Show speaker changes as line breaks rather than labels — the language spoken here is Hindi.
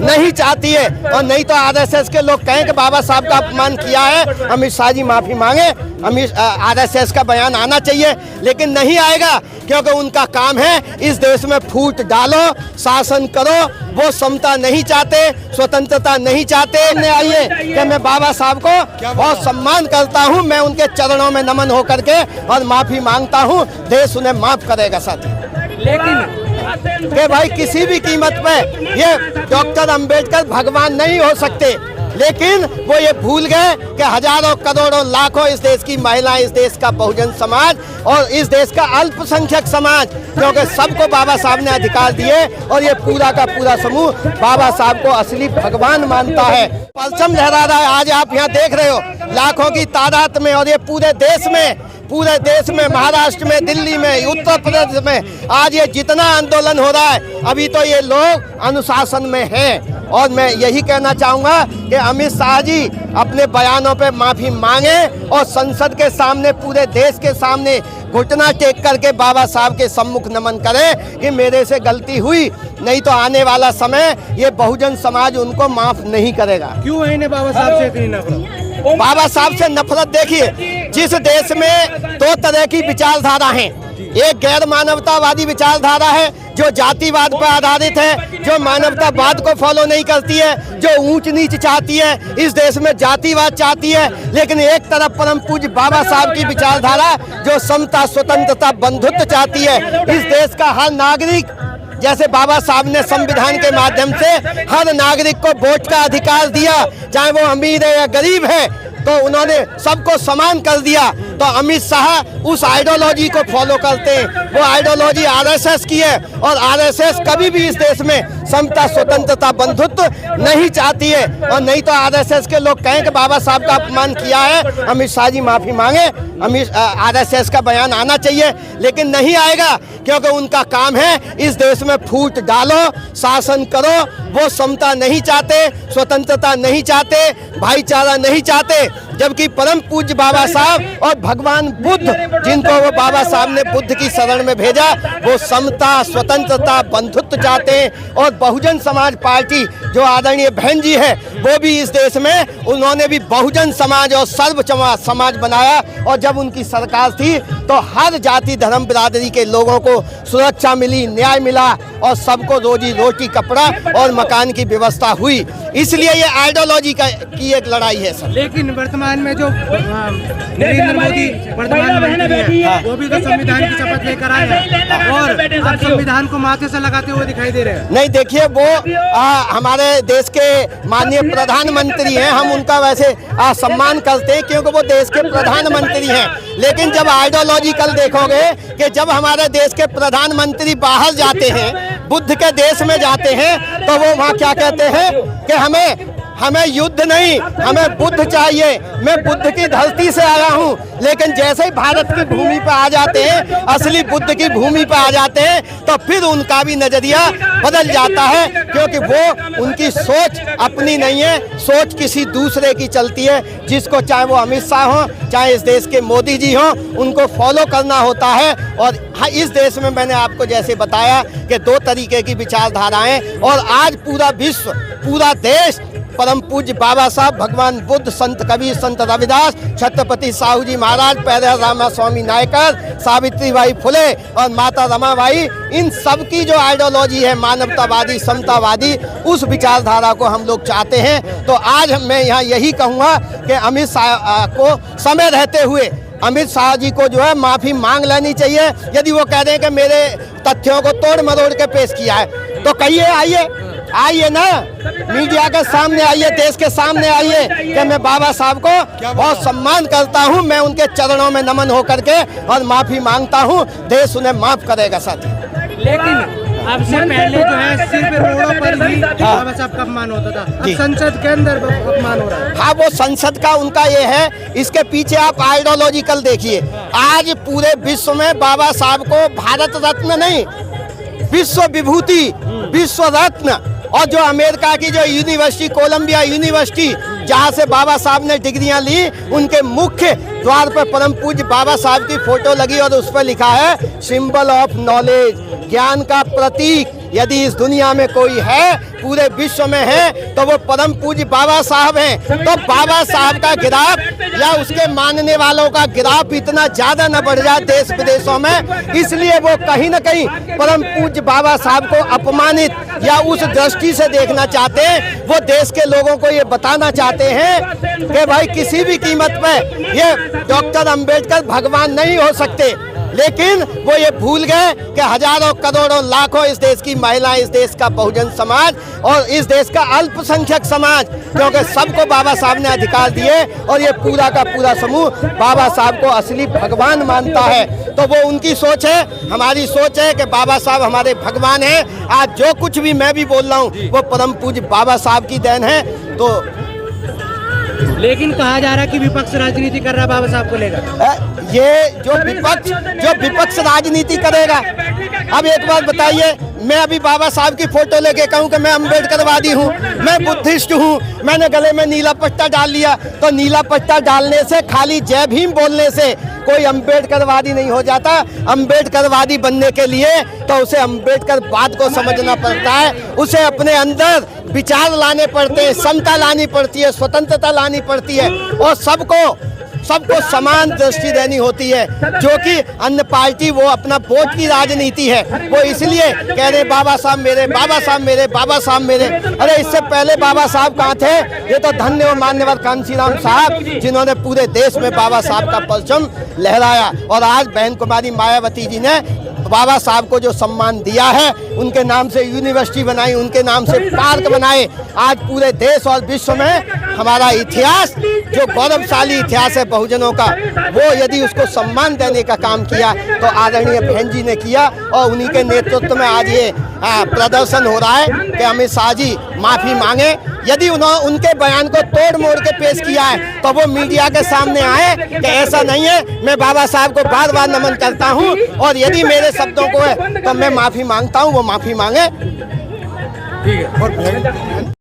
नहीं चाहती है। और नहीं तो आरएसएस के लोग कहें कि बाबा साहब का अपमान किया है, अमित शाह जी माफी मांगे, आरएसएस का बयान आना चाहिए, लेकिन नहीं आएगा क्योंकि उनका काम है इस देश में फूट डालो, शासन करो। वो समता नहीं चाहते, स्वतंत्रता नहीं चाहते। आइए कि मैं बाबा साहब को बहुत सम्मान करता हूं, मैं उनके चरणों में नमन होकर के और माफी मांगता हूं, देश उन्हें माफ करेगा साथी। लेकिन कि भाई किसी भी कीमत पे ये डॉक्टर अंबेडकर भगवान नहीं हो सकते, लेकिन वो ये भूल गए कि हजारों करोड़ों लाखों इस देश की महिलाएं, इस देश का बहुजन समाज और इस देश का अल्पसंख्यक समाज, क्योंकि सबको बाबा साहब ने अधिकार दिए और ये पूरा का पूरा समूह बाबा साहब को असली भगवान मानता है। परचम लहरा रहा है, आज आप यहाँ देख रहे हो लाखों की तादाद में, और ये पूरे देश में महाराष्ट्र में, दिल्ली में, उत्तर प्रदेश में आज ये जितना आंदोलन हो रहा है, अभी तो ये लोग अनुशासन में हैं। और मैं यही कहना चाहूँगा कि अमित शाह जी अपने बयानों पे माफ़ी मांगे और संसद के सामने, पूरे देश के सामने घुटना टेक करके बाबा साहब के सम्मुख नमन करें कि मेरे से गलती हुई, नहीं तो आने वाला समय ये बहुजन समाज उनको माफ़ नहीं करेगा।
क्यों है इन्हें बाबा साहब से इतनी नफरत?
बाबा साहब से नफरत देखिए, जिस देश में दो तरह की विचारधारा है, एक गैर मानवतावादी विचारधारा है जो जातिवाद पर आधारित है, जो मानवतावाद को फॉलो नहीं करती है, जो ऊंच नीच चाहती है, इस देश में जातिवाद चाहती है। लेकिन एक तरफ परम पूज्य बाबा साहब की विचारधारा जो समता, स्वतंत्रता, बंधुत्व चाहती है। इस देश का हर नागरिक, जैसे बाबा साहब ने संविधान के माध्यम से हर नागरिक को वोट का अधिकार दिया, चाहे वो अमीर है या गरीब है, तो उन्होंने सबको समान कर दिया। तो अमित शाह उस आइडियोलॉजी को फॉलो करते हैं, वो आइडियोलॉजी आरएसएस की है, और आरएसएस कभी भी इस देश में समता, स्वतंत्रता, बंधुत्व नहीं चाहती है। और नहीं तो आरएसएस के लोग कहें कि बाबा साहब का अपमान किया है, अमित शाह जी माफी मांगे, आरएसएस का बयान आना चाहिए, लेकिन नहीं आएगा क्योंकि उनका काम है इस देश में फूट डालो, शासन करो। वो समता नहीं चाहते, स्वतंत्रता नहीं चाहते, भाईचारा नहीं चाहते, जबकि परम पूज्य बाबा साहब और भगवान बुद्ध, जिनको वो बाबा साहब ने बुद्ध की शरण में भेजा, वो समता, स्वतंत्रता, बंधुत्व चाहते हैं। और बहुजन समाज पार्टी जो आदरणीय बहन जी है, वो भी इस देश में उन्होंने भी बहुजन समाज और सर्व समाज बनाया, और जब उनकी सरकार थी तो हर जाति, धर्म, बिरादरी के लोगों को सुरक्षा मिली, न्याय मिला, और सबको रोजी रोटी, कपड़ा और मकान की व्यवस्था हुई। इसलिए ये आइडियोलॉजी की एक लड़ाई है सर।
लेकिन वर्तमान में जो नरेंद्र मोदी प्रधानमंत्री है, वो भी तो संविधान की शपथ लेकर आए हैं और अब संविधान को माथे से लगाते हुए दिखाई दे रहे हैं।
नहीं, देखिए वो हमारे देश के माननीय प्रधानमंत्री हैं, हम उनका वैसे सम्मान करते हैं क्योंकि वो देश के प्रधानमंत्री हैं। लेकिन जब आइडियोलॉजिकल देखोगे कि जब हमारे देश के प्रधानमंत्री बाहर जाते हैं, बुद्ध के देश में जाते हैं, तो वो वहाँ क्या कहते हैं कि हमें युद्ध नहीं, हमें बुद्ध चाहिए, मैं बुद्ध की धरती से आया हूँ। लेकिन जैसे ही भारत की भूमि पर आ जाते हैं, असली बुद्ध की भूमि पर आ जाते हैं, तो फिर उनका भी नजरिया बदल जाता है, क्योंकि वो उनकी सोच अपनी नहीं है, सोच किसी दूसरे की चलती है, जिसको चाहे वो अमित शाह हो, चाहे इस देश के मोदी जी हो, उनको फॉलो करना होता है। और इस देश में मैंने आपको जैसे बताया कि दो तरीके की विचारधाराएं, और आज पूरा विश्व, पूरा देश परम पूज्य बाबा साहब, भगवान बुद्ध, संत कबीर, संत रविदास, छत्रपति साहू जी महाराज, पैदल रामा स्वामी नायकर, सावित्रीबाई फुले और माता रमाबाई, इन सब की जो आइडियोलॉजी है मानवतावादी, समतावादी, उस विचारधारा को हम लोग चाहते हैं। तो आज मैं यहाँ यही कहूँगा कि अमित शाह को समय रहते हुए अमित शाह जी को जो है माफ़ी मांग लेनी चाहिए। यदि वो कह रहे हैं कि मेरे तथ्यों को तोड़ मरोड़ के पेश किया है, तो कहिए, आइए ना, मीडिया के सामने आइए, देश के सामने आइए कि मैं बाबा साहब को बहुत सम्मान करता हूं, मैं उनके चरणों में नमन होकर के और माफ़ी मांगता हूं, देश उन्हें माफ़ करेगा साथी।
लेकिन अब से पहले जो है सिर्फ रोडों पर ही बाबा साहब का अपमान होता था, अब संसद के अंदर अपमान हो रहा है।
हाँ, वो संसद का उनका ये है, इसके पीछे आप आइडियोलॉजिकल देखिए। आज पूरे विश्व में बाबा साहब को भारत रत्न नहीं, विश्व विभूति, विश्व रत्न, और जो अमेरिका की जो यूनिवर्सिटी, कोलंबिया यूनिवर्सिटी, जहाँ से बाबा साहब ने डिग्रियां ली, उनके मुख्य द्वार पर परम पूज्य बाबा साहब की फोटो लगी और उस पर लिखा है सिंबल ऑफ नॉलेज, ज्ञान का प्रतीक। यदि इस दुनिया में कोई है, पूरे विश्व में है, तो वो परम पूज्य बाबा साहब हैं। तो बाबा साहब का गिराफ या उसके मानने वालों का गिराफ इतना ज्यादा न बढ़ जाए देश विदेशों में, इसलिए वो कहीं न कहीं परम पूज्य बाबा साहब को अपमानित या उस दृष्टि से देखना चाहते हैं। वो देश के लोगों को ये बताना चाहते हैं कि भाई किसी भी कीमत पर ये डॉक्टर अंबेडकर भगवान नहीं हो सकते। लेकिन वो ये भूल गए कि हजारों करोड़ों लाखों इस देश की महिलाएं, इस देश का बहुजन समाज और इस देश का अल्पसंख्यक समाज, क्योंकि सबको बाबा साहब ने अधिकार दिए और ये पूरा का पूरा समूह बाबा साहब को असली भगवान मानता है। तो वो उनकी सोच है, हमारी सोच है कि बाबा साहब हमारे भगवान हैं। आज जो कुछ भी मैं भी बोल रहा हूँ वो परम पूज्य बाबा साहब की देन है। तो
लेकिन कहा जा रहा है कि विपक्ष राजनीति कर रहा है बाबा साहब को लेकर।
ये जो विपक्ष राजनीति करेगा, अब एक बात बताइए, मैं अभी बाबा साहब की फोटो लेके कहूँ कि मैं अम्बेडकरवादी हूँ, मैं बुद्धिस्ट हूँ, मैंने गले में नीला पट्टा डाल लिया, तो नीला पट्टा डालने से, खाली जय भीम बोलने से कोई अम्बेडकरवादी नहीं हो जाता। अम्बेडकरवादी बनने के लिए तो उसे अम्बेडकरवाद को समझना पड़ता है, उसे अपने अंदर विचार लाने पड़ते हैं, समता लानी पड़ती है, स्वतंत्रता लानी पड़ती है और सबको समान दृष्टि देनी होती है। जो कि अन्य पार्टी वो अपना वोट की राजनीति है, वो इसलिए कह रहे बाबा साहब मेरे, बाबा साहब मेरे, बाबा साहब मेरे। अरे इससे पहले बाबा साहब कहाँ थे? ये तो धन्य और मान्यवर कांशीराम साहब, जिन्होंने पूरे देश में बाबा साहब का परचम लहराया। और आज बहन कुमारी मायावती जी ने बाबा साहब को जो सम्मान दिया है, उनके नाम से यूनिवर्सिटी बनाई, उनके नाम से पार्क बनाए। आज पूरे देश और विश्व में हमारा इतिहास, जो गौरवशाली इतिहास है बहुजनों का, वो यदि उसको सम्मान देने का काम किया तो आदरणीय बहन जी ने किया। और उन्हीं के नेतृत्व में आज ये प्रदर्शन हो रहा है कि अमित शाह जी माफ़ी मांगे। यदि उन्होंने उनके बयान को तोड़ मोड़ के पेश किया है तो वो मीडिया के सामने आए कि ऐसा नहीं है, मैं बाबा साहब को बार बार नमन करता हूँ और यदि मेरे शब्दों को है तो मैं माफ़ी मांगता हूँ, वो माफ़ी मांगे।
ठीक है।